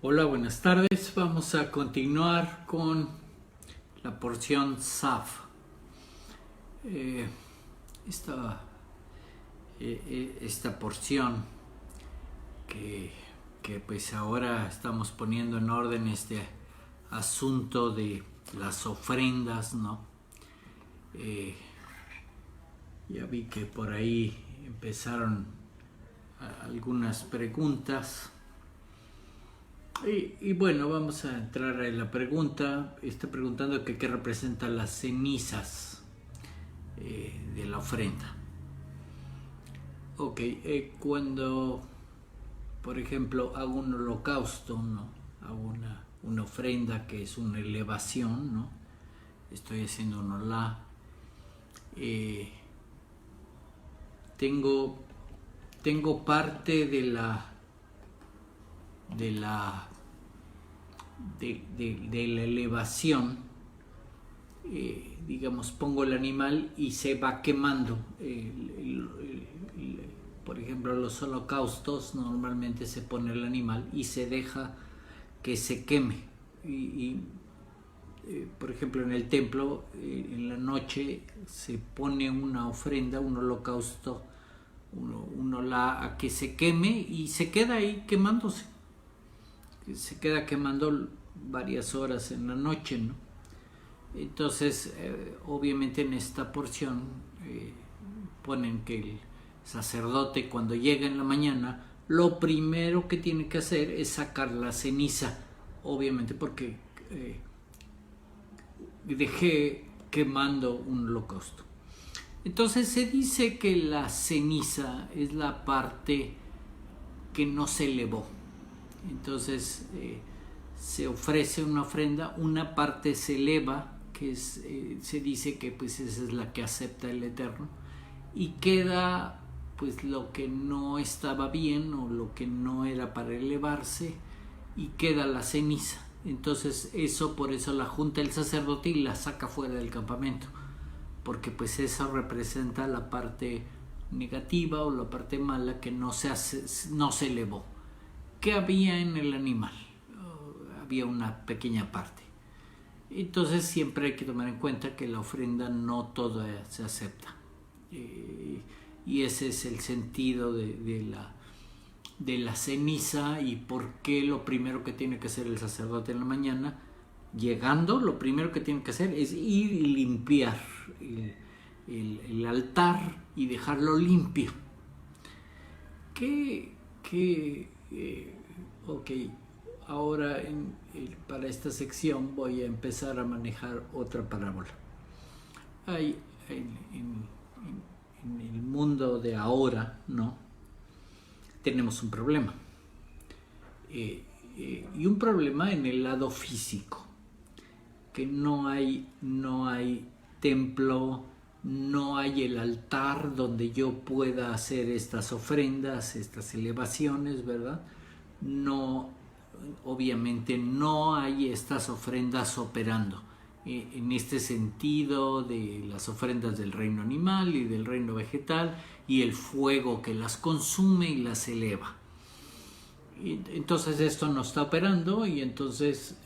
Hola, buenas tardes. Vamos a continuar con la porción SAF. Esta, esta porción que pues ahora estamos poniendo en orden este asunto de las ofrendas, ¿no? Ya vi que por ahí empezaron algunas preguntas. Y bueno, vamos a entrar en la pregunta. Está preguntando que qué representa las cenizas de la ofrenda. Ok, cuando, por ejemplo, hago un holocausto, ¿no? Hago una ofrenda que es una elevación, ¿no? Estoy haciendo un olá. Tengo parte de la elevación, digamos, pongo el animal y se va quemando. Por ejemplo, los holocaustos normalmente se pone el animal y se deja que se queme. Por ejemplo, en el templo, en la noche se pone una ofrenda, un holocausto, uno a que se queme y se queda ahí quemándose. Se queda quemando varias horas en la noche, ¿no? Entonces, obviamente en esta porción ponen que el sacerdote cuando llega en la mañana, lo primero que tiene que hacer es sacar la ceniza, obviamente porque dejé quemando un holocausto. Entonces se dice que la ceniza es la parte que no se elevó. Entonces se ofrece una ofrenda, una parte se eleva, que es, se dice que pues esa es la que acepta el Eterno, y queda pues lo que no estaba bien o lo que no era para elevarse, y queda la ceniza. Entonces por eso la junta el sacerdote y la saca fuera del campamento, porque pues eso representa la parte negativa o la parte mala que no se elevó. ¿Qué había en el animal? Había una pequeña parte. Entonces siempre hay que tomar en cuenta que la ofrenda no toda se acepta. Y ese es el sentido de la ceniza, y por qué lo primero que tiene que hacer el sacerdote en la mañana, llegando, lo primero que tiene que hacer es ir y limpiar el altar y dejarlo limpio. Ok, ahora para esta sección voy a empezar a manejar otra parábola. Hay en el mundo de ahora, ¿no? Tenemos un problema. Y un problema en el lado físico, que no hay templo, no hay el altar donde yo pueda hacer estas ofrendas, estas elevaciones, ¿verdad? No, obviamente no hay estas ofrendas operando. En este sentido de las ofrendas del reino animal y del reino vegetal y el fuego que las consume y las eleva. Entonces esto no está operando, y entonces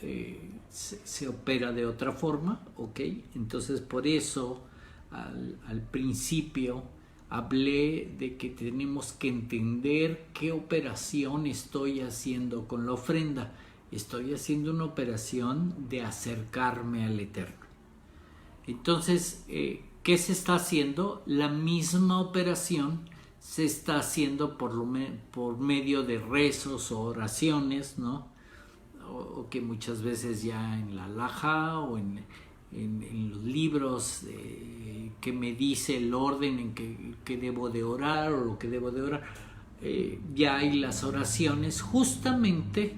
se opera de otra forma, ¿ok? Entonces por eso al principio hablé de que tenemos que entender qué operación estoy haciendo con la ofrenda. Estoy haciendo una operación de acercarme al Eterno. Entonces, ¿qué se está haciendo? La misma operación se está haciendo por medio de rezos o oraciones, ¿no? O que muchas veces ya en la halajá o en los libros que me dice el orden en que debo de orar o lo que debo de orar, ya hay las oraciones justamente,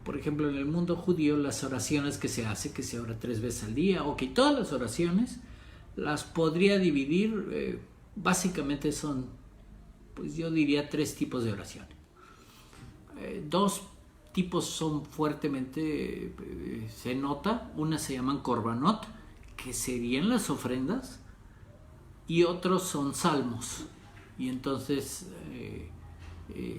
por ejemplo, en el mundo judío, las oraciones que se ora 3 veces al día, ok, todas las oraciones las podría dividir, básicamente son, pues yo diría 3 tipos de oraciones. 2 tipos son fuertemente, se nota, unas se llaman korbanot, que serían las ofrendas, y otros son salmos. Y entonces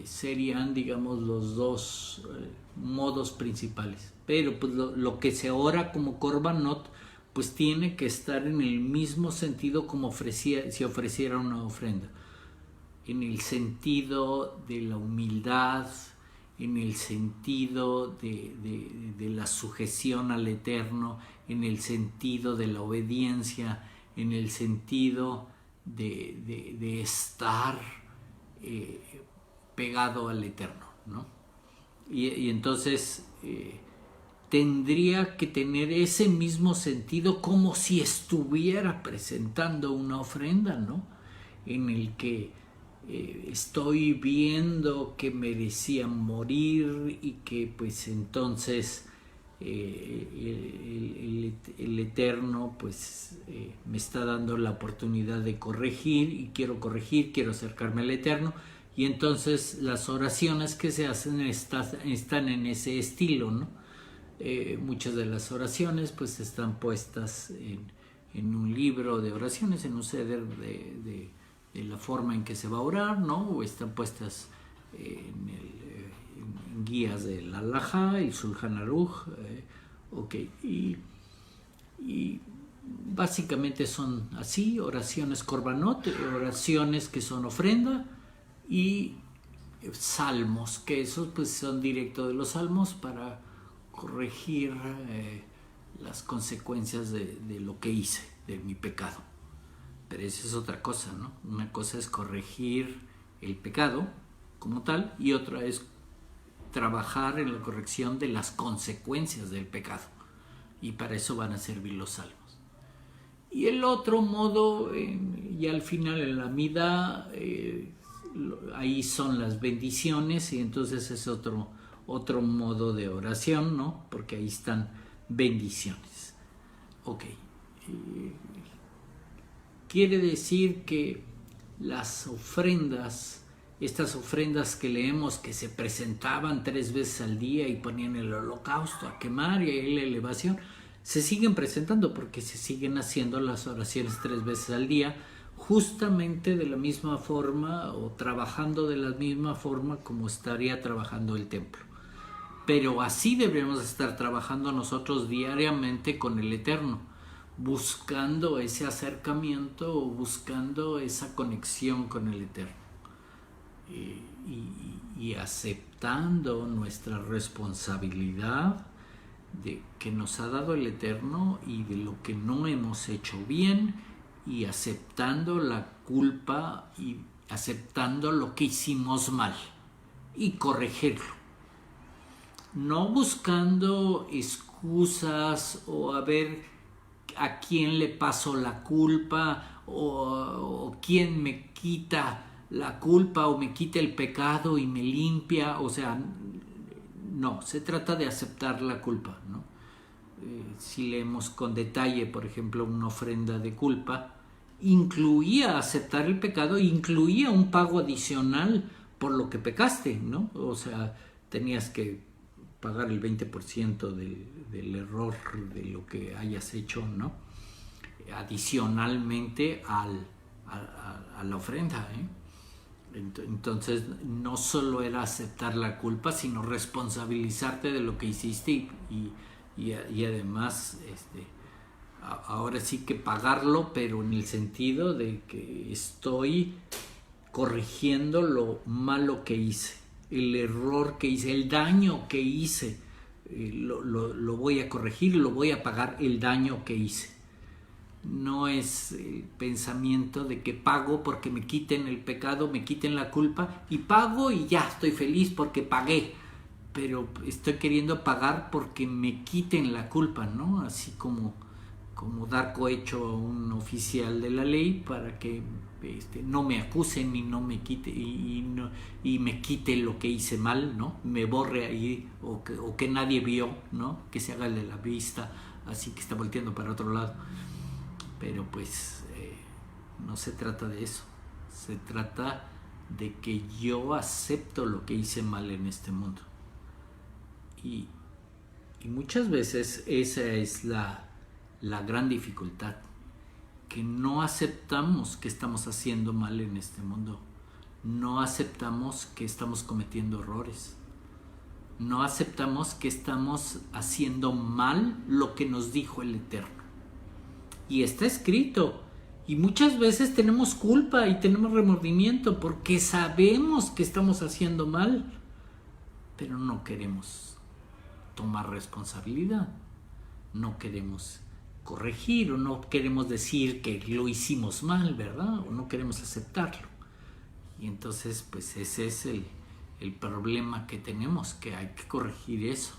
serían, digamos, los dos modos principales. Pero pues lo que se ora como korbanot, pues tiene que estar en el mismo sentido como si ofreciera una ofrenda, en el sentido de la humildad, en el sentido de la sujeción al Eterno, en el sentido de la obediencia, en el sentido de estar pegado al Eterno, ¿no? Y entonces tendría que tener ese mismo sentido como si estuviera presentando una ofrenda, ¿no? En el que estoy viendo que merecían morir y que pues entonces el Eterno pues me está dando la oportunidad de corregir y quiero acercarme al Eterno, y entonces las oraciones que se hacen están en ese estilo, ¿no? Muchas de las oraciones pues están puestas en un libro de oraciones, en un ceder de la forma en que se va a orar, ¿no? O están puestas en guías del Halajá, el Shulchan Aruch, y básicamente son así: oraciones korbanot, oraciones que son ofrenda, y salmos, que esos pues son directo de los salmos para corregir las consecuencias de lo que hice, de mi pecado. Pero esa es otra cosa, ¿no? Una cosa es corregir el pecado como tal, y otra es trabajar en la corrección de las consecuencias del pecado, y para eso van a servir los salmos. Y el otro modo, y al final en la Midá, ahí son las bendiciones, y entonces es otro modo de oración, ¿no? Porque ahí están bendiciones. Quiere decir que las ofrendas, estas ofrendas que leemos que se presentaban 3 veces al día y ponían el holocausto a quemar y ahí la elevación, se siguen presentando porque se siguen haciendo las oraciones 3 veces al día, justamente de la misma forma o trabajando de la misma forma como estaría trabajando el templo. Pero así deberíamos estar trabajando nosotros diariamente con el Eterno, buscando ese acercamiento o buscando esa conexión con el Eterno, y aceptando nuestra responsabilidad de que nos ha dado el Eterno y de lo que no hemos hecho bien, y aceptando la culpa y aceptando lo que hicimos mal y corregirlo. No buscando excusas o a ver a quién le paso la culpa o quién me quita la culpa o me quita el pecado y me limpia. O sea, no, se trata de aceptar la culpa, ¿no? Si leemos con detalle, por ejemplo, una ofrenda de culpa, incluía aceptar el pecado, incluía un pago adicional por lo que pecaste, ¿no? O sea, tenías que pagar el 20% del error de lo que hayas hecho, ¿no? Adicionalmente a la ofrenda, ¿eh? Entonces no solo era aceptar la culpa, sino responsabilizarte de lo que hiciste y además ahora sí que pagarlo, pero en el sentido de que estoy corrigiendo lo malo que hice, el error que hice, el daño que hice, lo voy a corregir, lo voy a pagar el daño que hice. No es el pensamiento de que pago porque me quiten el pecado, me quiten la culpa, y pago y ya estoy feliz porque pagué, pero estoy queriendo pagar porque me quiten la culpa, ¿no? Así como dar cohecho a un oficial de la ley para que no me acusen y no me quite y me quite lo que hice mal, ¿no? Me borre ahí, o que nadie vio, ¿no? Que se haga el de la vista, así que está volteando para otro lado. Pero pues no se trata de eso, se trata de que yo acepto lo que hice mal en este mundo, y muchas veces esa es la gran dificultad, que no aceptamos que estamos haciendo mal en este mundo, No aceptamos que estamos cometiendo errores. No aceptamos que estamos haciendo mal lo que nos dijo el Eterno. Y está escrito. Y muchas veces tenemos culpa y tenemos remordimiento porque sabemos que estamos haciendo mal, pero no queremos tomar responsabilidad. No queremos corregir o no queremos decir que lo hicimos mal, ¿verdad? O no queremos aceptarlo. Y entonces, pues ese es el problema que tenemos, que hay que corregir eso.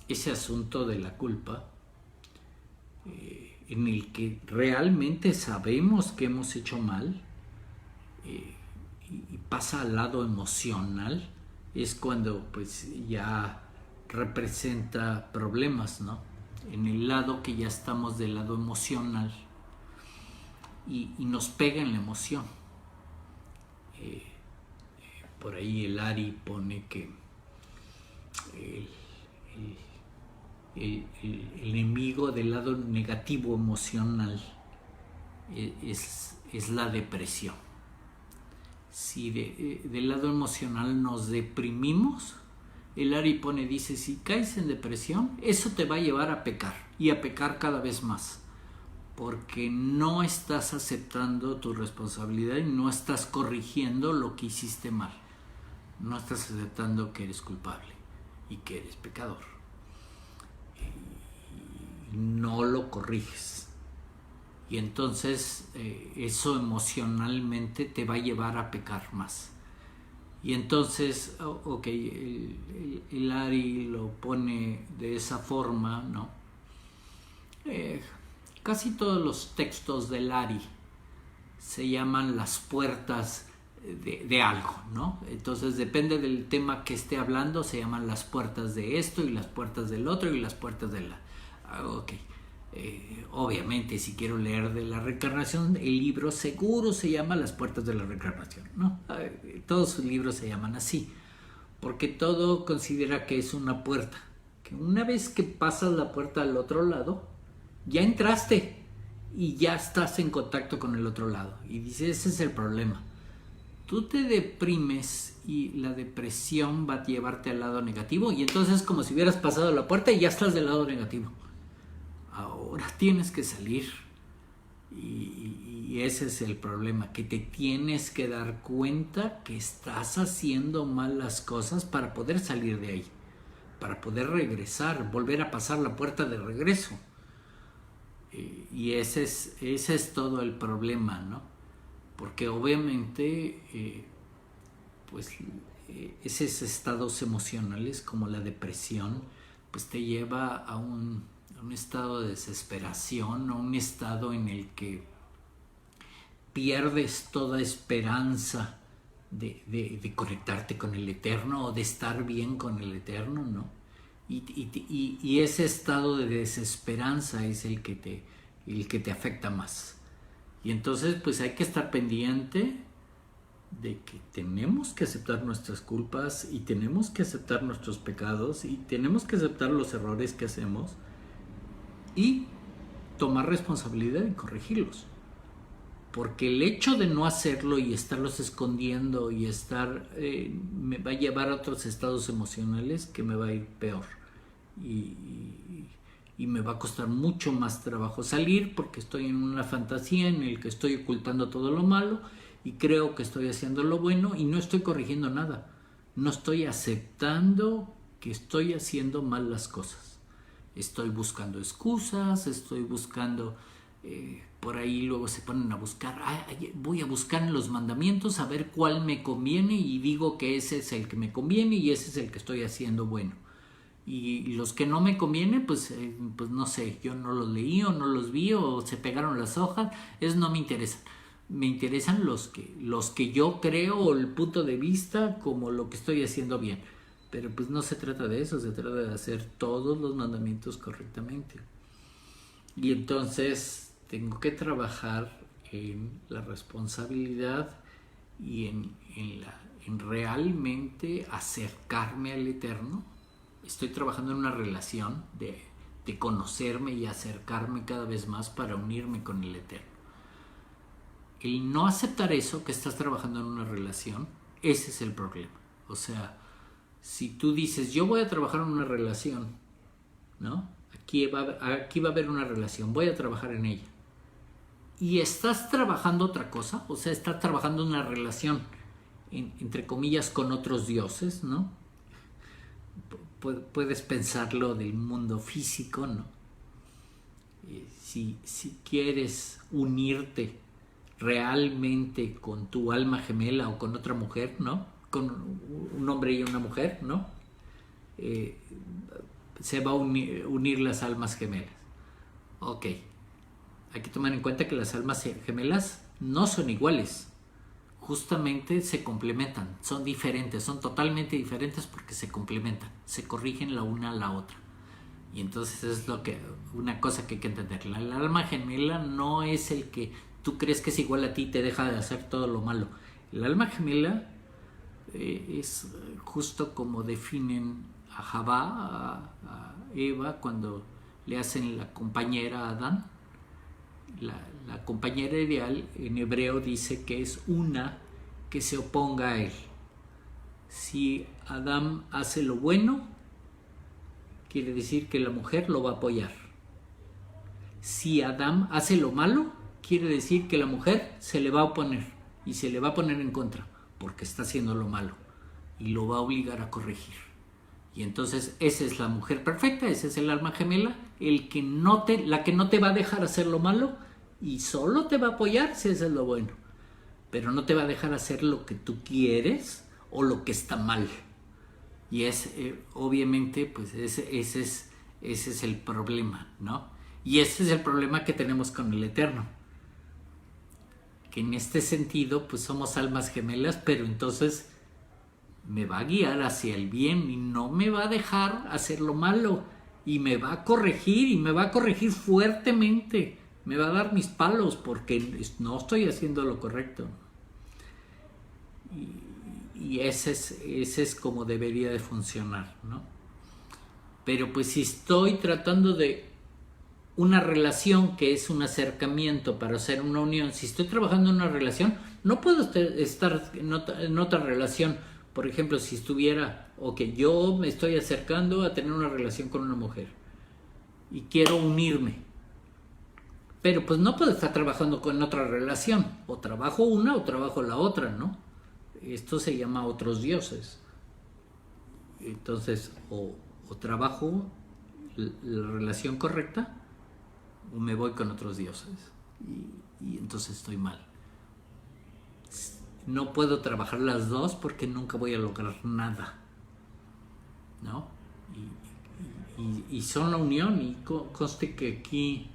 Ese asunto de la culpa, en el que realmente sabemos que hemos hecho mal, y pasa al lado emocional, es cuando pues ya representa problemas, ¿no? En el lado que ya estamos del lado emocional y nos pega en la emoción. Por ahí el Ari pone que el enemigo del lado negativo emocional es la depresión. Si del lado emocional nos deprimimos, el Ari dice, si caes en depresión, eso te va a llevar a pecar, y a pecar cada vez más, porque no estás aceptando tu responsabilidad y no estás corrigiendo lo que hiciste mal. No estás aceptando que eres culpable y que eres pecador. Y no lo corriges. Y entonces eso emocionalmente te va a llevar a pecar más. Y entonces, ok, el Ari lo pone de esa forma, ¿no? Casi todos los textos del Ari se llaman las puertas de algo, ¿no? Entonces depende del tema que esté hablando, se llaman las puertas de esto y las puertas del otro y las puertas de la... Ok. Obviamente, si quiero leer de la reencarnación, el libro seguro se llama Las puertas de la reencarnación, ¿no? Todos sus libros se llaman así, porque todo considera que es una puerta, que una vez que pasas la puerta al otro lado, ya entraste y ya estás en contacto con el otro lado. Y dice, ese es el problema. Tú te deprimes y la depresión va a llevarte al lado negativo, y entonces es como si hubieras pasado la puerta y ya estás del lado negativo. Ahora tienes que salir, y ese es el problema, que te tienes que dar cuenta que estás haciendo mal las cosas para poder salir de ahí, para poder regresar, volver a pasar la puerta de regreso. Y ese es todo el problema, ¿no? Porque obviamente pues esos estados emocionales como la depresión pues te lleva a un estado de desesperación, o un estado en el que pierdes toda esperanza de conectarte con el Eterno o de estar bien con el Eterno, ¿no? Y ese estado de desesperanza es el que te afecta más. Y entonces pues hay que estar pendiente de que tenemos que aceptar nuestras culpas y tenemos que aceptar nuestros pecados y tenemos que aceptar los errores que hacemos y tomar responsabilidad y corregirlos, porque el hecho de no hacerlo y estarlos escondiendo y me va a llevar a otros estados emocionales que me va a ir peor y me va a costar mucho más trabajo salir, porque estoy en una fantasía en el que estoy ocultando todo lo malo y creo que estoy haciendo lo bueno y no estoy corrigiendo nada, no estoy aceptando que estoy haciendo mal las cosas. Estoy buscando excusas, estoy buscando, por ahí luego se ponen a buscar, voy a buscar en los mandamientos a ver cuál me conviene y digo que ese es el que me conviene y ese es el que estoy haciendo bueno. Y los que no me convienen, pues no sé, yo no los leí o no los vi o se pegaron las hojas, esos no me interesan. Me interesan los que yo creo, o el punto de vista como lo que estoy haciendo bien. Pero pues no se trata de eso, se trata de hacer todos los mandamientos correctamente. Y entonces tengo que trabajar en la responsabilidad y en realmente acercarme al Eterno. Estoy trabajando en una relación de conocerme y acercarme cada vez más para unirme con el Eterno. El no aceptar eso, que estás trabajando en una relación, ese es el problema. O sea, si tú dices, yo voy a trabajar en una relación, ¿no? Aquí va a haber una relación, voy a trabajar en ella. Y estás trabajando otra cosa, o sea, estás trabajando en una relación, entre comillas, con otros dioses, ¿no? Puedes pensarlo del mundo físico, ¿no? Si quieres unirte realmente con tu alma gemela o con otra mujer, ¿no? Con un hombre y una mujer, ¿no? Se va a unir las almas gemelas. Ok. Hay que tomar en cuenta que las almas gemelas no son iguales. Justamente se complementan. Son diferentes. Son totalmente diferentes porque se complementan. Se corrigen la una a la otra. Y entonces es una cosa que hay que entender. El alma gemela no es el que tú crees que es igual a ti y te deja de hacer todo lo malo. El alma gemela es justo como definen a Javá, a Eva, cuando le hacen la compañera a Adán. La compañera ideal en hebreo dice que es una que se oponga a él. Si Adán hace lo bueno, quiere decir que la mujer lo va a apoyar. Si Adán hace lo malo, quiere decir que la mujer se le va a oponer y se le va a poner en contra porque está haciendo lo malo y lo va a obligar a corregir. Y entonces esa es la mujer perfecta, ese es el alma gemela, la que no te va a dejar hacer lo malo y solo te va a apoyar si eso es lo bueno, pero no te va a dejar hacer lo que tú quieres o lo que está mal. Y obviamente, pues ese es el problema, ¿no? Y ese es el problema que tenemos con el Eterno. Que en este sentido, pues somos almas gemelas, pero entonces me va a guiar hacia el bien y no me va a dejar hacer lo malo. Y me va a corregir fuertemente. Me va a dar mis palos porque no estoy haciendo lo correcto. Y ese es como debería de funcionar, ¿no? Pero pues si estoy tratando de una relación que es un acercamiento para hacer una unión, si estoy trabajando en una relación, no puedo estar en otra relación. Por ejemplo, si estuviera, yo me estoy acercando a tener una relación con una mujer y quiero unirme, pero pues no puedo estar trabajando con otra relación, o trabajo una o trabajo la otra, ¿no? Esto se llama otros dioses. Entonces, o trabajo la relación correcta o me voy con otros dioses. Y entonces estoy mal. No puedo trabajar las dos porque nunca voy a lograr nada, ¿no? Y son la unión. Y conste que aquí,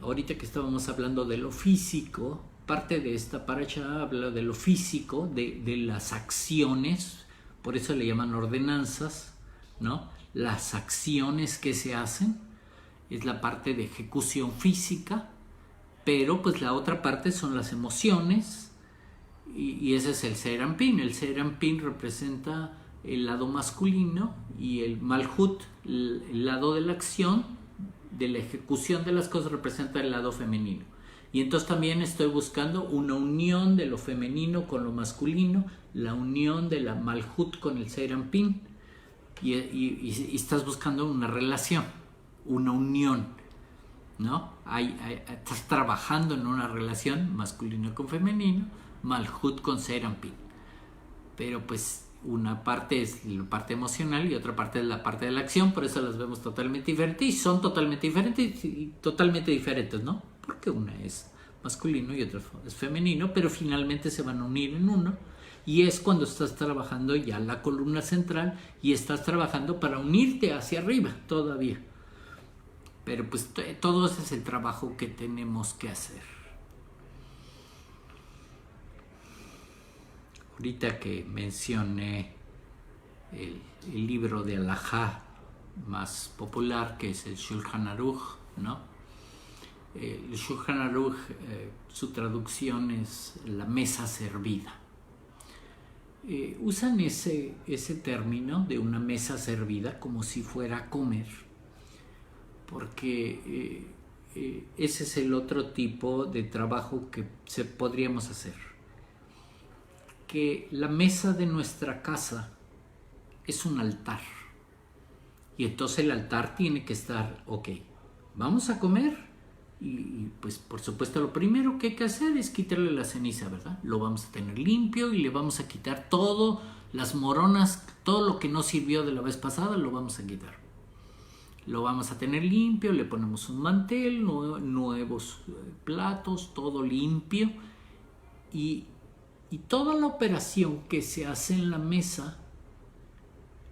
ahorita que estábamos hablando de lo físico, parte de esta paracha habla de lo físico, de las acciones, por eso le llaman ordenanzas, ¿no? Las acciones que se hacen es la parte de ejecución física, pero pues la otra parte son las emociones, y ese es el Seir Anpin. El Seir Anpin representa el lado masculino y el Malhut, el lado de la acción, de la ejecución de las cosas, representa el lado femenino. Y entonces también estoy buscando una unión de lo femenino con lo masculino, la unión de la Malhut con el Seir Anpin, y estás buscando una relación, una unión, ¿no? Estás trabajando en una relación masculino con femenino, Malhut con Seir Anpin. Pero pues una parte es la parte emocional y otra parte es la parte de la acción, por eso las vemos totalmente diferentes, y son totalmente diferentes, ¿no? Porque una es masculino y otra es femenino, pero finalmente se van a unir en uno, y es cuando estás trabajando ya la columna central y estás trabajando para unirte hacia arriba todavía. Pero pues todo ese es el trabajo que tenemos que hacer. Ahorita que mencioné el libro de Alajá más popular, que es el Shulchan Aruch, ¿no? El Shulchan Aruch, su traducción es la mesa servida. Usan ese término de una mesa servida como si fuera a comer, porque ese es el otro tipo de trabajo que podríamos hacer. Que la mesa de nuestra casa es un altar. Y entonces el altar tiene que estar, ok, vamos a comer. Y pues por supuesto lo primero que hay que hacer es quitarle la ceniza, ¿verdad? Lo vamos a tener limpio y le vamos a quitar todo, las moronas, todo lo que no sirvió de la vez pasada lo vamos a quitar. Lo vamos a tener limpio, le ponemos un mantel, nuevos platos, todo limpio. Y toda la operación que se hace en la mesa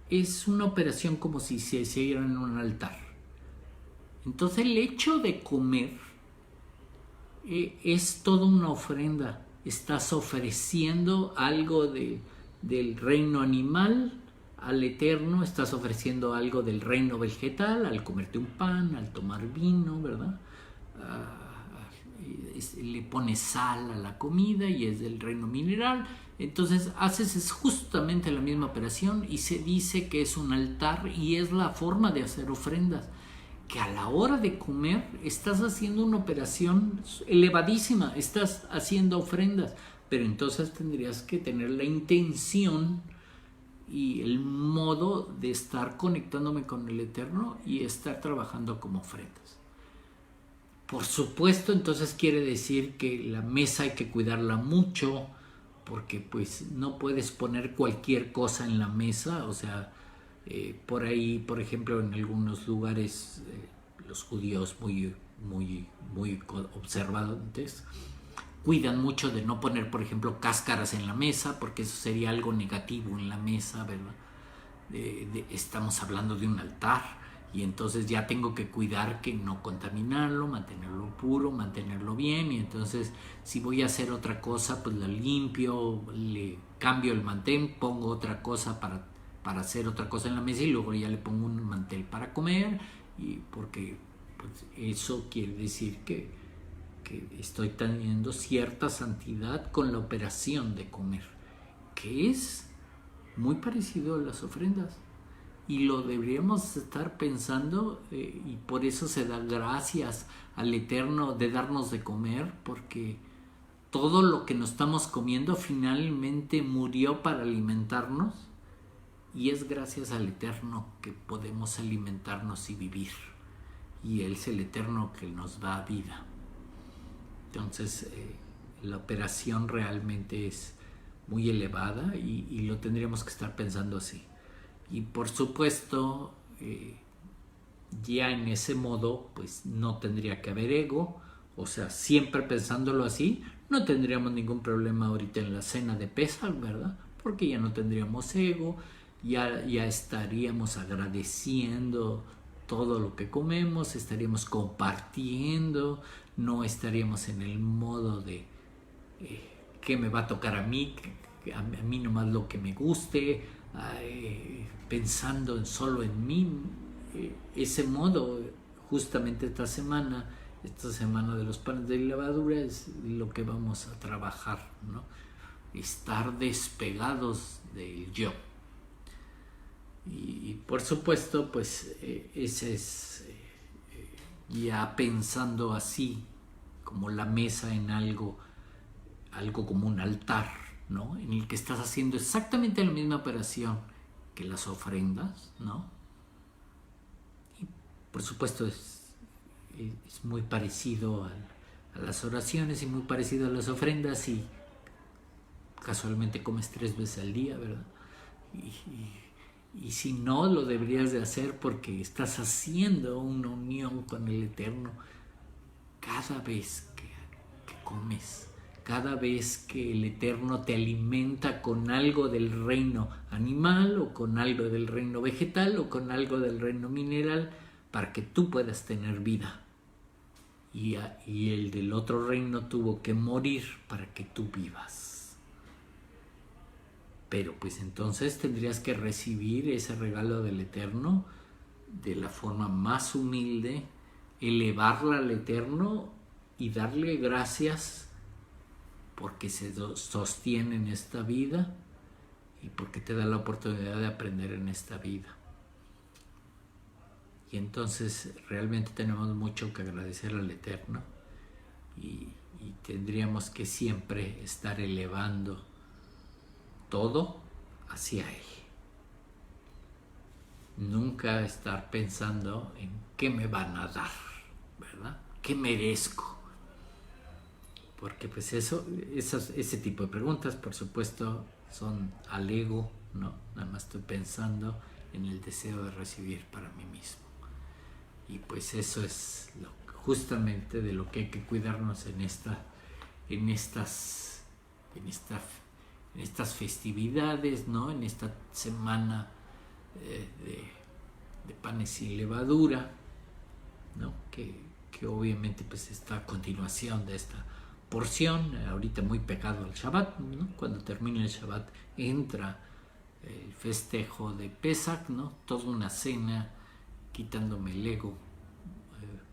es una operación como si se hiciera en un altar. Entonces el hecho de comer es toda una ofrenda. Estás ofreciendo algo del reino animal al eterno, estás ofreciendo algo del reino vegetal al comerte un pan, al tomar vino, ¿verdad? Le pones sal a la comida y es del reino mineral. Entonces es justamente la misma operación y se dice que es un altar y es la forma de hacer ofrendas. Que a la hora de comer estás haciendo una operación elevadísima, estás haciendo ofrendas, pero entonces tendrías que tener la intención y el modo de estar conectándome con el Eterno y estar trabajando como ofrendas. Por supuesto, entonces quiere decir que la mesa hay que cuidarla mucho, porque pues no puedes poner cualquier cosa en la mesa, o sea, por ahí, por ejemplo, en algunos lugares los judíos muy observantes cuidan mucho de no poner, por ejemplo, cáscaras en la mesa, porque eso sería algo negativo en la mesa, ¿verdad? Estamos hablando de un altar y entonces ya tengo que cuidar que no contaminarlo, mantenerlo puro, mantenerlo bien. Y entonces si voy a hacer otra cosa, pues la limpio, le cambio el mantel, pongo otra cosa para hacer otra cosa en la mesa y luego ya le pongo un mantel para comer, y porque pues, eso quiere decir que estoy teniendo cierta santidad con la operación de comer, que es muy parecido a las ofrendas. Y lo deberíamos estar pensando, y por eso se da gracias al Eterno de darnos de comer, porque todo lo que nos estamos comiendo finalmente murió para alimentarnos, y es gracias al Eterno que podemos alimentarnos y vivir, y Él es el Eterno que nos da vida. Entonces la operación realmente es muy elevada y lo tendríamos que estar pensando así. Y por supuesto, ya en ese modo, pues no tendría que haber ego. O sea, siempre pensándolo así, no tendríamos ningún problema ahorita en la cena de Pesaj, ¿verdad? Porque ya no tendríamos ego, ya estaríamos agradeciendo todo lo que comemos, estaríamos compartiendo, no estaríamos en el modo de qué me va a tocar a mí nomás lo que me guste, pensando solo en mí. Ese modo, justamente esta semana de los panes de levadura, es lo que vamos a trabajar, ¿no? Estar despegados del yo. Y por supuesto, pues ese es ya pensando así, como la mesa en algo como un altar, ¿no? En el que estás haciendo exactamente la misma operación que las ofrendas, ¿no? Y por supuesto es muy parecido a las oraciones y muy parecido a las ofrendas, y casualmente comes 3 veces al día, ¿verdad? Y si no, lo deberías de hacer porque estás haciendo una unión con el Eterno cada vez que comes. Cada vez que el Eterno te alimenta con algo del reino animal o con algo del reino vegetal o con algo del reino mineral, para que tú puedas tener vida. Y el del otro reino tuvo que morir para que tú vivas. Pero pues entonces tendrías que recibir ese regalo del Eterno de la forma más humilde, elevarla al Eterno y darle gracias porque se sostiene en esta vida y porque te da la oportunidad de aprender en esta vida. Y entonces realmente tenemos mucho que agradecer al Eterno y tendríamos que siempre estar elevando todo hacia Él. Nunca estar pensando en qué me van a dar, ¿verdad? ¿Qué merezco? Porque pues ese tipo de preguntas, por supuesto, son al ego, ¿no? Nada más estoy pensando en el deseo de recibir para mí mismo. Y pues eso es justamente de lo que hay que cuidarnos en estas festividades, ¿no? En esta semana de panes y levadura, ¿no? Que obviamente pues está a continuación de esta porción, ahorita muy pegado al Shabbat, ¿no? Cuando termine el Shabbat entra el festejo de Pesach, ¿no? Toda una cena, quitándome el ego,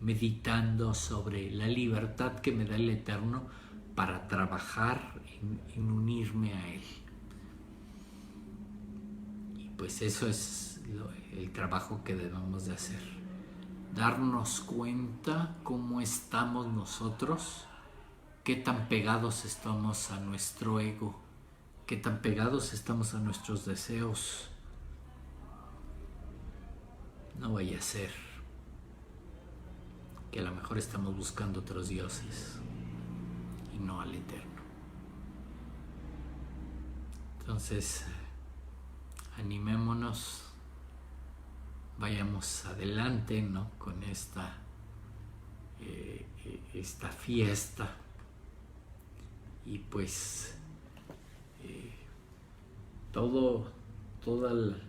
meditando sobre la libertad que me da el Eterno para trabajar en unirme a Él. Y pues eso es el trabajo que debemos de hacer. Darnos cuenta cómo estamos nosotros, qué tan pegados estamos a nuestro ego, qué tan pegados estamos a nuestros deseos. No vaya a ser que a lo mejor estamos buscando otros dioses y no al Eterno. Entonces, animémonos, vayamos adelante, ¿no? Con esta fiesta y pues todo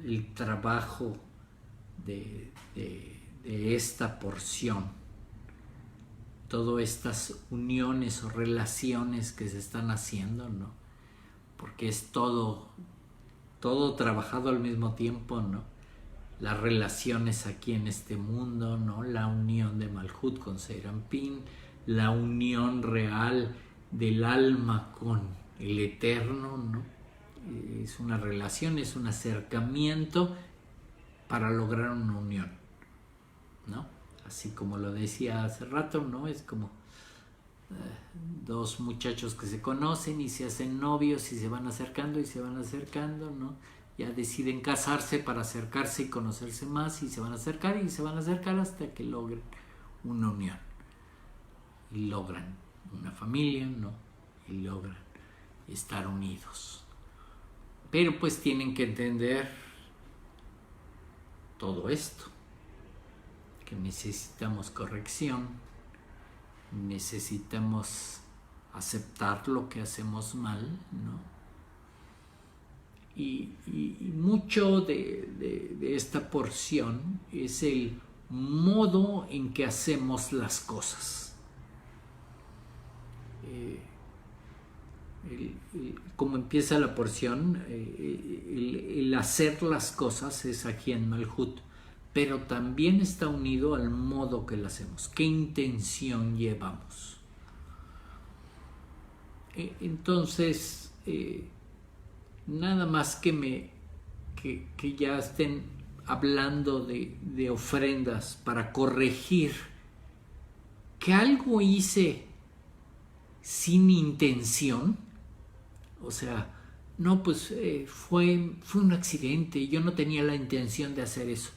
el trabajo de esta porción, todas estas uniones o relaciones que se están haciendo, ¿no? Porque es todo trabajado al mismo tiempo, ¿no? Las relaciones aquí en este mundo, ¿no? La unión de Malhut con Serampín, la unión real del alma con el Eterno, ¿no? Es una relación, es un acercamiento para lograr una unión, ¿no? Así como lo decía hace rato, ¿no? Es como dos muchachos que se conocen y se hacen novios y se van acercando, ¿no? Ya deciden casarse para acercarse y conocerse más y se van a acercar hasta que logren una unión y logran una familia, ¿no? Y logran estar unidos. Pero pues tienen que entender todo esto, que necesitamos corrección, necesitamos aceptar lo que hacemos mal, ¿no? Y mucho de esta porción es el modo en que hacemos las cosas. Como empieza la porción, el hacer las cosas es aquí en Malhut, pero también está unido al modo que lo hacemos, qué intención llevamos. Entonces, nada más que ya estén hablando de ofrendas para corregir que algo hice sin intención, o sea, no, pues fue un accidente, yo no tenía la intención de hacer eso.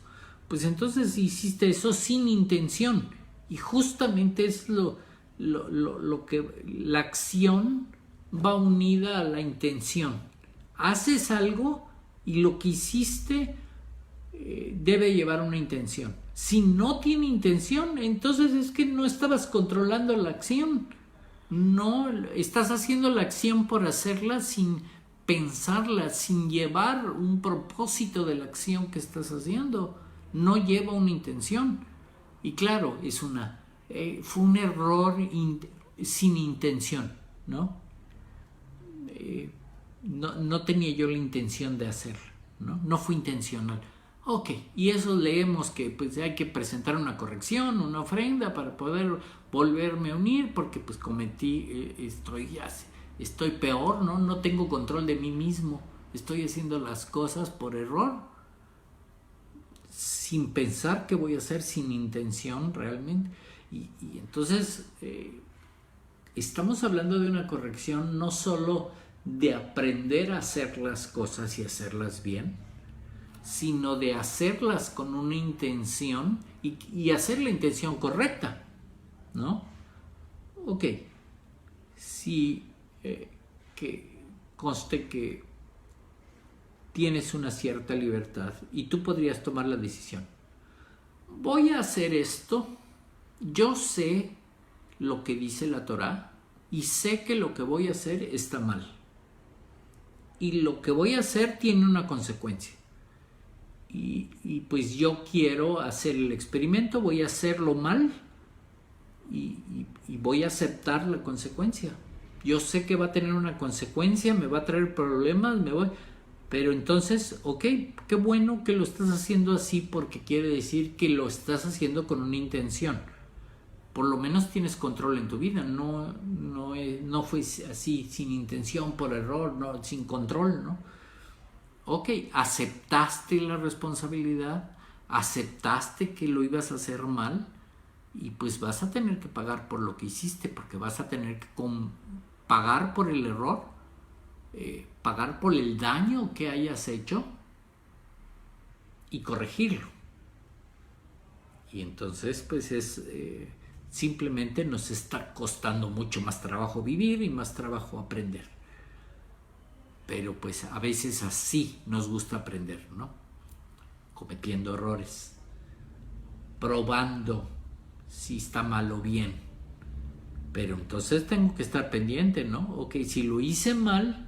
Pues entonces hiciste eso sin intención y justamente es lo que la acción va unida a la intención. Haces algo y lo que hiciste debe llevar una intención. Si no tiene intención, entonces es que no estabas controlando la acción. No, estás haciendo la acción por hacerla sin pensarla, sin llevar un propósito de la acción que estás haciendo. No lleva una intención. Y claro, fue un error sin intención, ¿no? No tenía yo la intención de hacerlo, ¿no? No fue intencional. Ok, y eso leemos que pues hay que presentar una corrección, una ofrenda para poder volverme a unir, porque pues cometí, estoy peor, ¿no? No tengo control de mí mismo, estoy haciendo las cosas por error. sin pensar qué voy a hacer, sin intención realmente. Y entonces estamos hablando de una corrección no solo de aprender a hacer las cosas y hacerlas bien, sino de hacerlas con una intención y hacer la intención correcta, ¿no? Ok, si que conste que tienes una cierta libertad y tú podrías tomar la decisión. Voy a hacer esto, yo sé lo que dice la Torá y sé que lo que voy a hacer está mal. Y lo que voy a hacer tiene una consecuencia. Y pues yo quiero hacer el experimento, voy a hacerlo mal y voy a aceptar la consecuencia. Yo sé que va a tener una consecuencia, me va a traer problemas, pero entonces, ok, qué bueno que lo estás haciendo así porque quiere decir que lo estás haciendo con una intención. Por lo menos tienes control en tu vida, no fue así sin intención, por error, no, sin control, ¿no? Ok, aceptaste la responsabilidad, aceptaste que lo ibas a hacer mal y pues vas a tener que pagar por lo que hiciste, porque vas a tener que pagar por el error, pagar por el daño que hayas hecho y corregirlo. Y entonces pues simplemente nos está costando mucho más trabajo vivir y más trabajo aprender. Pero pues a veces así nos gusta aprender, ¿no? Cometiendo errores, probando si está mal o bien. Pero entonces tengo que estar pendiente, ¿no? Ok, si lo hice mal,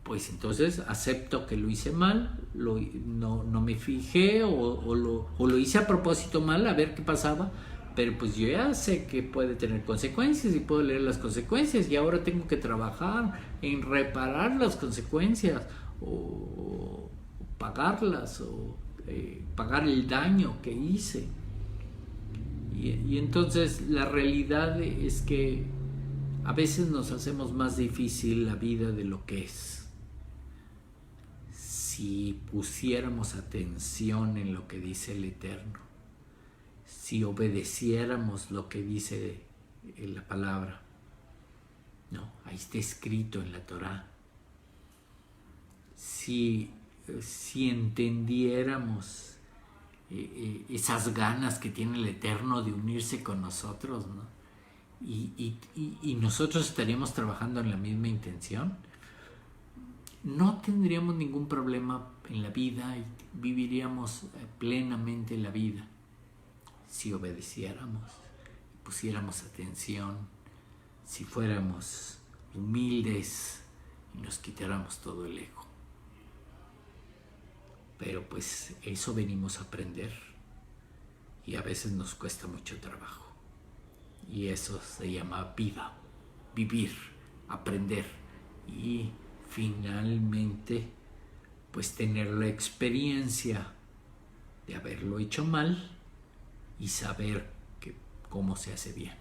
pues entonces acepto que lo hice mal, no me fijé o lo hice a propósito mal, a ver qué pasaba. Pero pues yo ya sé que puede tener consecuencias y puedo leer las consecuencias y ahora tengo que trabajar en reparar las consecuencias o pagarlas o pagar el daño que hice. Y entonces la realidad es que a veces nos hacemos más difícil la vida de lo que es. Si pusiéramos atención en lo que dice el Eterno, si obedeciéramos lo que dice en la palabra, no, ahí está escrito en la Torá. Si entendiéramos esas ganas que tiene el Eterno de unirse con nosotros, ¿no? Y nosotros estaríamos trabajando en la misma intención, no tendríamos ningún problema en la vida y viviríamos plenamente la vida. Si obedeciéramos, pusiéramos atención, si fuéramos humildes y nos quitáramos todo el ego. Pero pues eso venimos a aprender y a veces nos cuesta mucho trabajo. Y eso se llama vida, vivir, aprender y finalmente pues tener la experiencia de haberlo hecho mal y saber cómo se hace bien.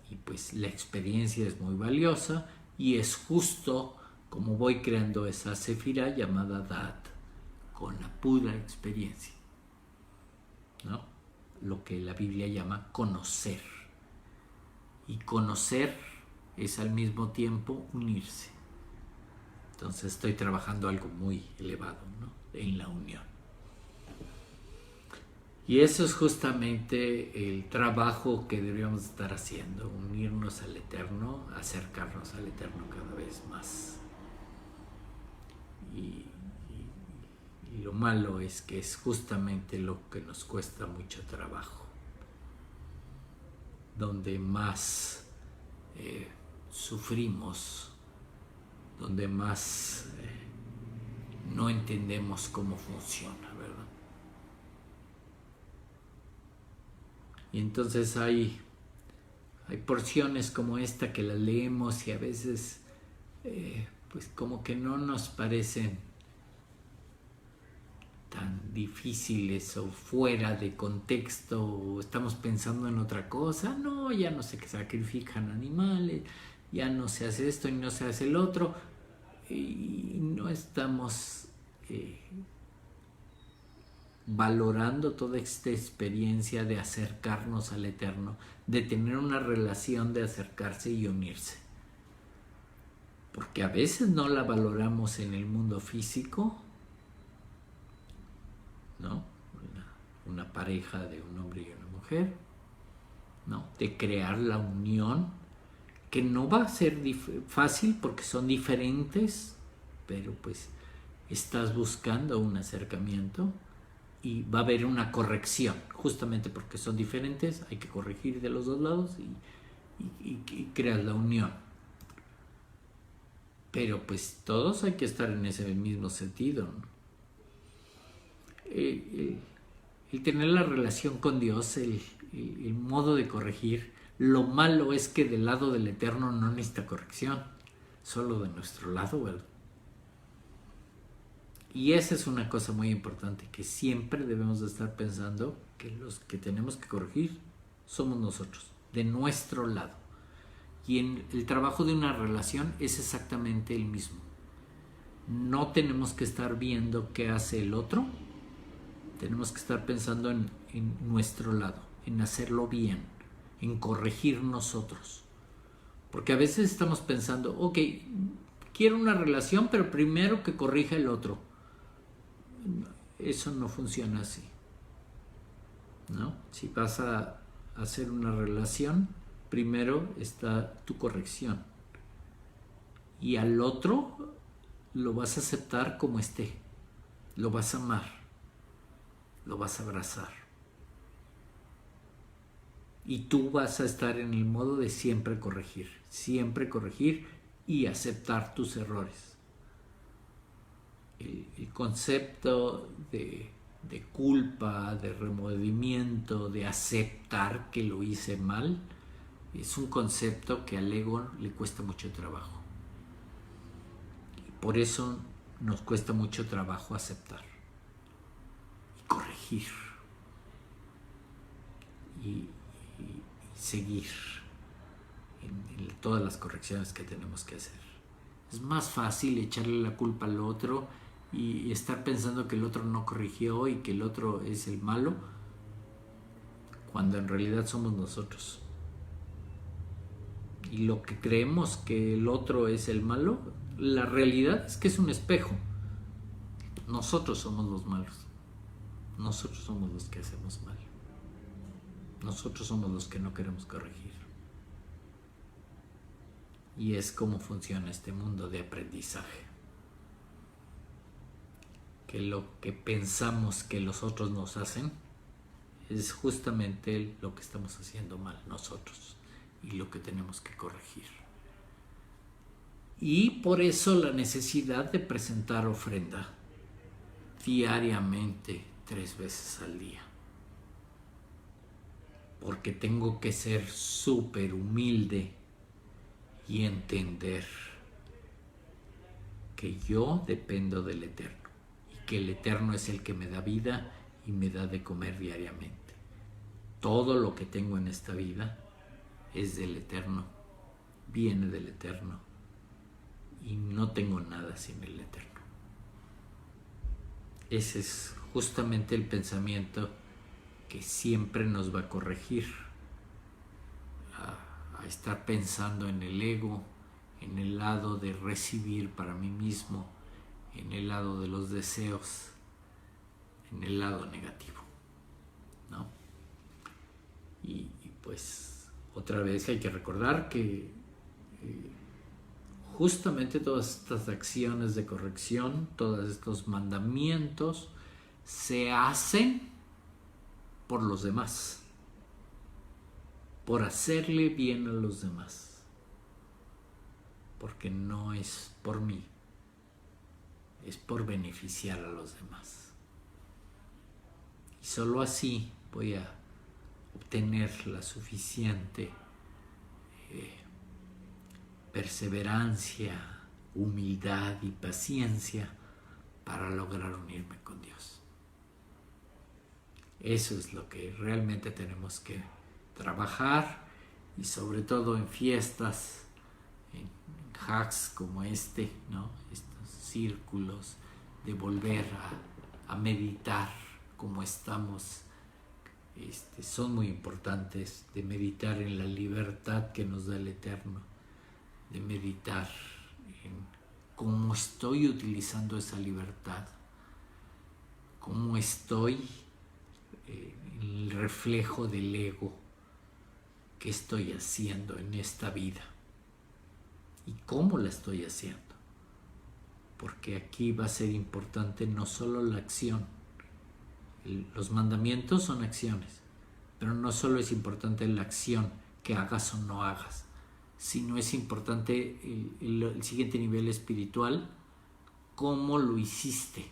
Y pues la experiencia es muy valiosa y es justo como voy creando esa sefirá llamada Dat, con la pura experiencia, ¿no? Lo que la Biblia llama conocer. Y conocer es al mismo tiempo unirse. Entonces estoy trabajando algo muy elevado, ¿no? En la unión. Y eso es justamente el trabajo que deberíamos estar haciendo, unirnos al Eterno, acercarnos al Eterno cada vez más. Y lo malo es que es justamente lo que nos cuesta mucho trabajo, donde más sufrimos, donde más no entendemos cómo funciona, ¿verdad? Y entonces hay porciones como esta que las leemos y a veces pues como que no nos parecen tan difíciles o fuera de contexto, o estamos pensando en otra cosa. No, ya no se sacrifican animales, ya no se hace esto y no se hace el otro, y no estamos valorando toda esta experiencia de acercarnos al Eterno, de tener una relación de acercarse y unirse. Porque a veces no la valoramos en el mundo físico, ¿no? Una pareja de un hombre y una mujer, ¿no? De crear la unión, que no va a ser fácil porque son diferentes, pero pues estás buscando un acercamiento y va a haber una corrección, justamente porque son diferentes, hay que corregir de los dos lados y creas la unión. Pero pues todos hay que estar en ese mismo sentido, ¿no? El tener la relación con Dios, el modo de corregir. Lo malo es que del lado del Eterno no necesita corrección, solo de nuestro lado, ¿verdad? Y esa es una cosa muy importante, que siempre debemos de estar pensando que los que tenemos que corregir somos nosotros, de nuestro lado. Y en el trabajo de una relación es exactamente el mismo. No tenemos que estar viendo qué hace el otro, tenemos que estar pensando en nuestro lado, en hacerlo bien, en corregir nosotros. Porque a veces estamos pensando, ok, quiero una relación, pero primero que corrija el otro. Eso no funciona así, ¿no? Si vas a hacer una relación, primero está tu corrección. Y al otro lo vas a aceptar como esté. Lo vas a amar. Lo vas a abrazar. Y tú vas a estar en el modo de siempre corregir y aceptar tus errores. El concepto de culpa, de remordimiento, de aceptar que lo hice mal, es un concepto que al ego le cuesta mucho trabajo. Y por eso nos cuesta mucho trabajo aceptar y corregir y seguir en todas las correcciones que tenemos que hacer. Es más fácil echarle la culpa al otro y estar pensando que el otro no corrigió y que el otro es el malo, cuando en realidad somos nosotros. Y lo que creemos que el otro es el malo, la realidad es que es un espejo. Nosotros somos los malos. Nosotros somos los que hacemos mal. Nosotros somos los que no queremos corregir. Y es como funciona este mundo de aprendizaje. Que lo que pensamos que los otros nos hacen es justamente lo que estamos haciendo mal nosotros y lo que tenemos que corregir. Y por eso la necesidad de presentar ofrenda diariamente, 3 veces al día. Porque tengo que ser súper humilde y entender que yo dependo del Eterno y que el Eterno es el que me da vida y me da de comer diariamente. Todo lo que tengo en esta vida es del Eterno, viene del Eterno y no tengo nada sin el Eterno. Ese es justamente el pensamiento que siempre nos va a corregir a estar pensando en el ego, en el lado de recibir para mí mismo, en el lado de los deseos, en el lado negativo, ¿no? Y pues otra vez hay que recordar que justamente todas estas acciones de corrección, todos estos mandamientos se hacen por los demás, por hacerle bien a los demás, porque no es por mí, es por beneficiar a los demás. Y solo así voy a obtener la suficiente perseverancia, humildad y paciencia para lograr unirme con Dios. Eso es lo que realmente tenemos que trabajar, y sobre todo en fiestas, en hacks como este, ¿no? Estos círculos de volver a meditar como estamos, son muy importantes, de meditar en la libertad que nos da el Eterno, de meditar en cómo estoy utilizando esa libertad, cómo estoy el reflejo del ego que estoy haciendo en esta vida y cómo la estoy haciendo, porque aquí va a ser importante no solo la acción. Los mandamientos son acciones, pero no solo es importante la acción que hagas o no hagas, sino es importante el siguiente nivel espiritual: cómo lo hiciste,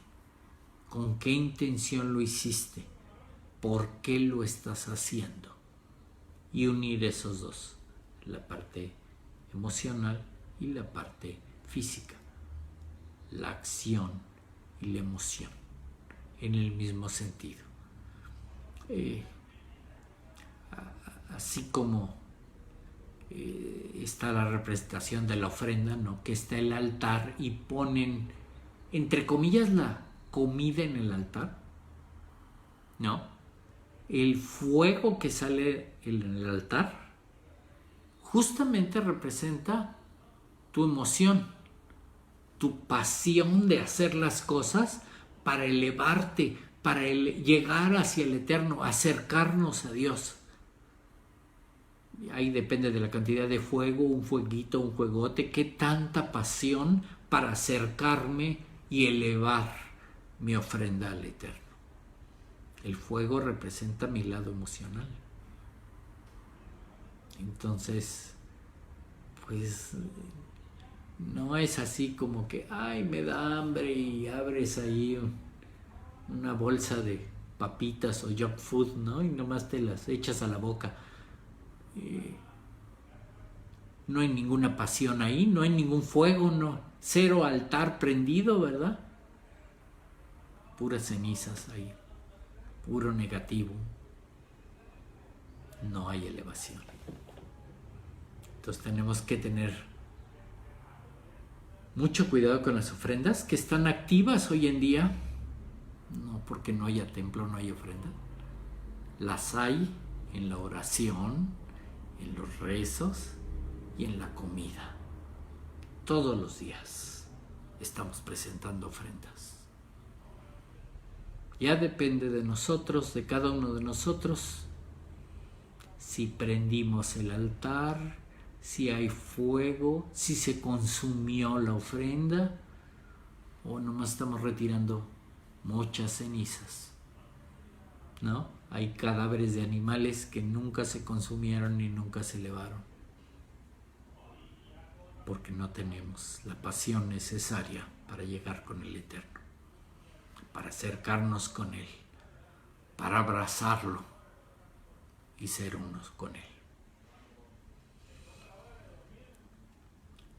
con qué intención lo hiciste, por qué lo estás haciendo, y unir esos dos, la parte emocional y la parte física, la acción y la emoción en el mismo sentido. Así como está la representación de la ofrenda, ¿no?, que está el altar y ponen entre comillas la comida en el altar, ¿no? El fuego que sale en el altar justamente representa tu emoción, tu pasión de hacer las cosas para elevarte, para llegar hacia el Eterno, acercarnos a Dios. Ahí depende de la cantidad de fuego, un fueguito, un juegote, qué tanta pasión para acercarme y elevar mi ofrenda al Eterno. El fuego representa mi lado emocional. Entonces, pues no es así como que, ay, me da hambre y abres ahí una bolsa de papitas o junk food, ¿no? Y nomás te las echas a la boca. No hay ninguna pasión ahí, no hay ningún fuego, no, cero altar prendido, ¿verdad? Puras cenizas ahí, puro negativo. No hay elevación. Entonces tenemos que tener mucho cuidado con las ofrendas que están activas hoy en día. No porque no haya templo, no hay ofrenda. Las hay en la oración, en los rezos y en la comida. Todos los días estamos presentando ofrendas. Ya depende de nosotros, de cada uno de nosotros, si prendimos el altar, si hay fuego, si se consumió la ofrenda o nomás estamos retirando muchas cenizas, ¿no? Hay cadáveres de animales que nunca se consumieron ni nunca se elevaron porque no tenemos la pasión necesaria para llegar con el Eterno, para acercarnos con Él, para abrazarlo y ser unos con Él.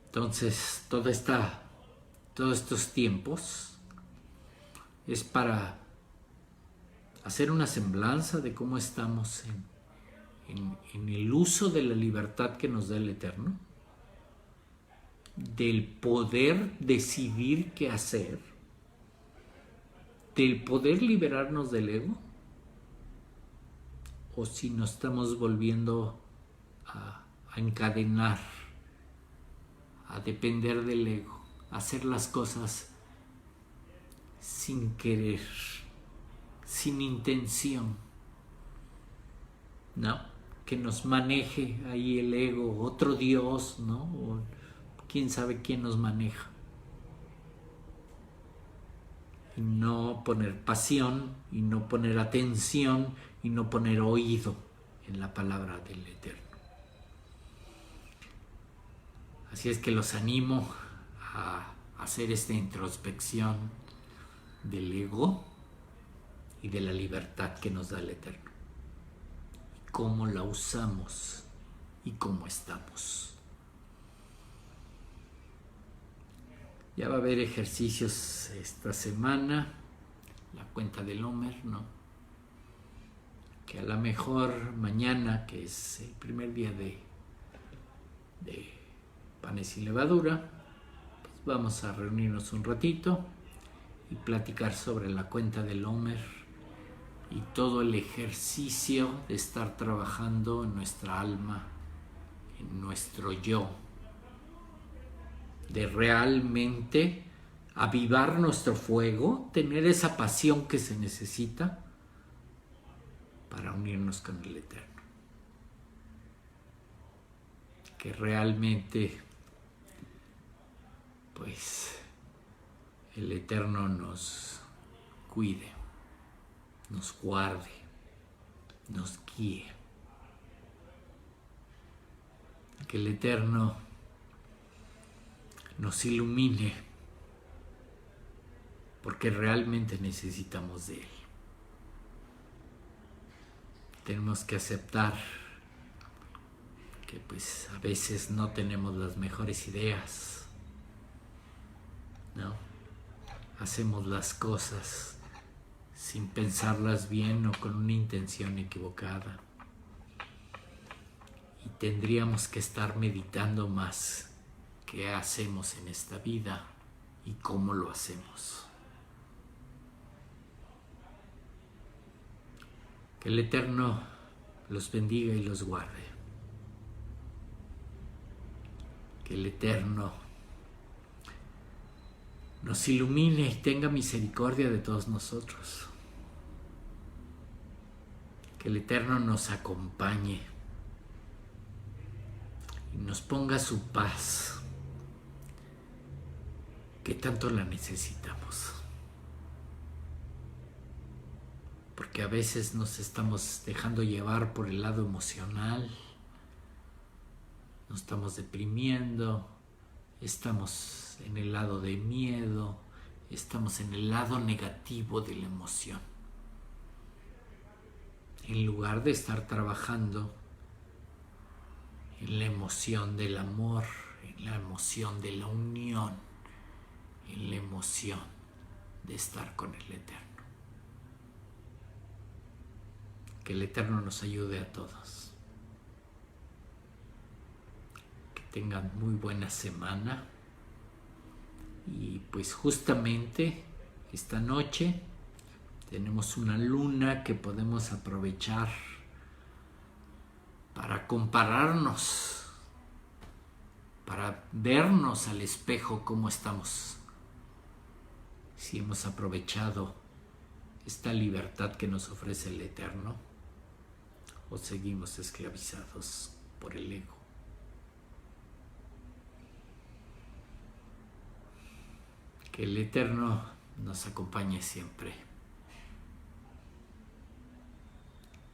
Entonces, todos estos tiempos es para hacer una semblanza de cómo estamos en el uso de la libertad que nos da el Eterno, del poder decidir qué hacer, del poder liberarnos del ego, o si nos estamos volviendo a encadenar, a depender del ego, a hacer las cosas sin querer, sin intención, ¿no? Que nos maneje ahí el ego, otro Dios, ¿no? O quién sabe quién nos maneja. Y no poner pasión, y no poner atención, y no poner oído en la palabra del Eterno. Así es que los animo a hacer esta introspección del ego y de la libertad que nos da el Eterno. Y cómo la usamos y cómo estamos. Ya va a haber ejercicios esta semana, la cuenta del Homer, ¿no? Que a lo mejor mañana, que es el primer día de panes y levadura, pues vamos a reunirnos un ratito y platicar sobre la cuenta del Homer y todo el ejercicio de estar trabajando en nuestra alma, en nuestro yo, de realmente avivar nuestro fuego, tener esa pasión que se necesita para unirnos con el Eterno. Que realmente, pues, el Eterno nos cuide, nos guarde, nos guíe. Que el Eterno nos ilumine, porque realmente necesitamos de Él. Tenemos que aceptar que pues a veces no tenemos las mejores ideas, ¿no? Hacemos las cosas sin pensarlas bien o con una intención equivocada. Y tendríamos que estar meditando más qué hacemos en esta vida y cómo lo hacemos. Que el Eterno los bendiga y los guarde. Que el Eterno nos ilumine y tenga misericordia de todos nosotros. Que el Eterno nos acompañe y nos ponga su paz, que tanto la necesitamos. Porque a veces nos estamos dejando llevar por el lado emocional, nos estamos deprimiendo, estamos en el lado de miedo, estamos en el lado negativo de la emoción. En lugar de estar trabajando en la emoción del amor, en la emoción de la unión, en la emoción de estar con el Eterno. Que el Eterno nos ayude a todos. Que tengan muy buena semana. Y pues justamente esta noche tenemos una luna que podemos aprovechar para compararnos, para vernos al espejo cómo estamos. Si hemos aprovechado esta libertad que nos ofrece el Eterno, o seguimos esclavizados por el ego. Que el Eterno nos acompañe siempre.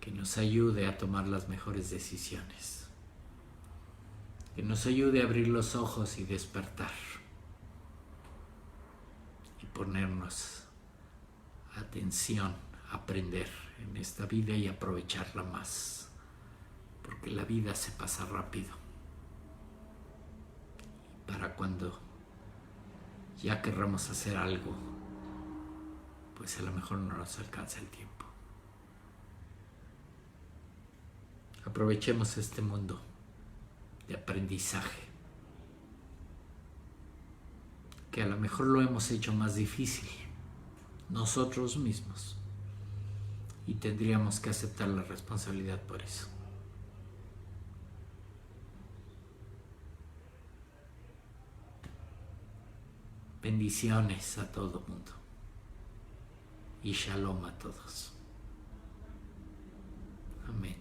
Que nos ayude a tomar las mejores decisiones. Que nos ayude a abrir los ojos y despertar. Y ponernos atención, aprender en esta vida y aprovecharla más, porque la vida se pasa rápido. Y para cuando ya querramos hacer algo, pues a lo mejor no nos alcanza el tiempo. Aprovechemos este mundo de aprendizaje, que a lo mejor lo hemos hecho más difícil nosotros mismos, y tendríamos que aceptar la responsabilidad por eso. Bendiciones a todo mundo y shalom a todos. Amén.